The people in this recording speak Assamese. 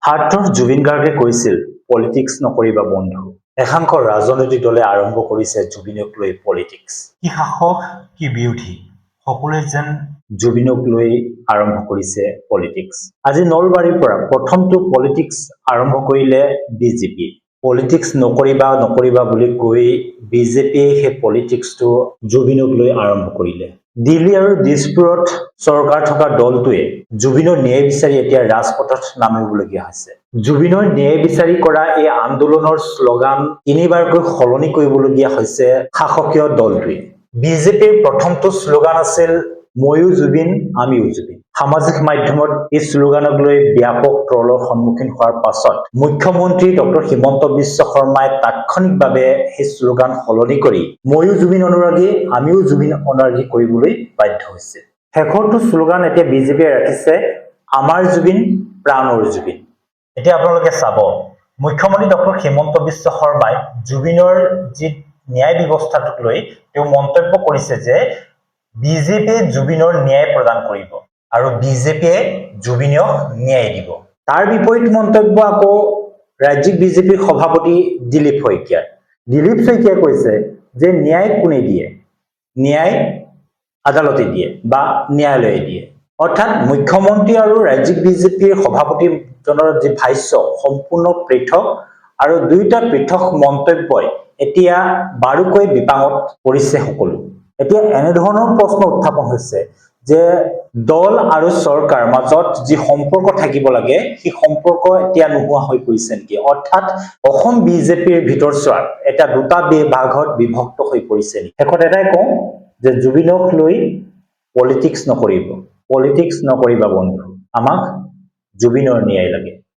হাৰ্টৰ জুবিন গাৰ্গে কৈছিল পলিটিক্স নকৰিবা বন্ধু। একাংশ ৰাজনৈতিক দলে আৰম্ভ কৰিছে জুবিনক লৈ পলিটিক্স। কি শাসক কি বিৰোধী সকলোৱে যেন জুবিনক লৈ আৰম্ভ কৰিছে পলিটিক্স। আজি নলবাৰীৰ পৰা প্ৰথমটো পলিটিক্স আৰম্ভ কৰিলে বিজেপি। পলিটিক্স নকৰিবা বুলি কৈ বিজেপিয়ে সেই পলিটিক্সটো জুবিনক লৈ আৰম্ভ কৰিলে। দিল্লী আৰু দিছপুৰত চৰকাৰ থকা দলটোৱে জুবিনৰ ন্যায় বিচাৰি এতিয়া ৰাজপথত নামিবলগীয়া হৈছে। জুবিনৰ ন্যায় বিচাৰি কৰা এই আন্দোলনৰ শ্লোগান তিনিবাৰকৈ সলনি কৰিবলগীয়া হৈছে শাসকীয় দলটোৱে। বিজেপিৰ প্ৰথমটো শ্লোগান আছিল ময়ো জুবিন আমিও জুবিন। সামাজিক মাধ্যমত এই শ্লোগানক লৈ ব্যাপক ট্ৰলৰ সন্মুখীন হোৱাৰ পাছত মুখ্যমন্ত্ৰী ডক্টৰ হিমন্ত বিশ্ব শৰ্মাই তাৎক্ষণিকভাৱে সেই শ্লোগান সলনি কৰি ময়ো জুবিন অনুৰাগী আমিও জুবিন অনুৰাগী কৰিবলৈ বাধ্য হৈছে। শেষৰটো শ্লোগান এতিয়া বিজেপিয়ে ৰাখিছে আমাৰ জুবিন প্ৰাণৰ জুবিন। এতিয়া আপোনালোকে চাব মুখ্যমন্ত্ৰী ডক্টৰ হিমন্ত বিশ্ব শৰ্মাই জুবিনৰ যি ন্যায় ব্যৱস্থাটোক লৈ তেওঁ মন্তব্য কৰিছে যে বিজেপিয়ে জুবিনৰ ন্যায় প্ৰদান কৰিব আৰু বিজেপিয়ে জুবিনক ন্যায় দিব। তাৰ বিপৰীত মন্তব্য আকৌ ৰাজ্যিক বিজেপিৰ সভাপতি দিলীপ শইকীয়াৰ। দিলীপ শইকীয়াই কৈছে যে ন্যায় কোনে দিয়ে? ন্যায় আদালতে দিয়ে বা ন্যায়ালয়ে দিয়ে। অৰ্থাৎ মুখ্যমন্ত্ৰী আৰু ৰাজ্যিক বিজেপিৰ সভাপতিজনৰ যি ভাষ্য সম্পূৰ্ণ পৃথক আৰু দুয়োটা পৃথক মন্তব্যই এতিয়া বাৰুকৈ বিপাঙত পৰিছে সকলো। এতিয়া এনেধৰণৰ প্ৰশ্ন উত্থাপন হৈছে যে দল আৰু চৰকাৰ মাজত যি সম্পৰ্ক থাকিব লাগে সেই সম্পৰ্ক এতিয়া নোহোৱা হৈ পৰিছে নেকি? অৰ্থাৎ অসম বিজেপিৰ ভিতৰচোৱাত এটা দুটা ভাগত বিভক্ত হৈ পৰিছে নেকি? শেষত এটাই কওঁ যে জুবিনক লৈ পলিটিক্স নকৰিবা বন্ধু। আমাক জুবিনৰ ন্যায় লাগে।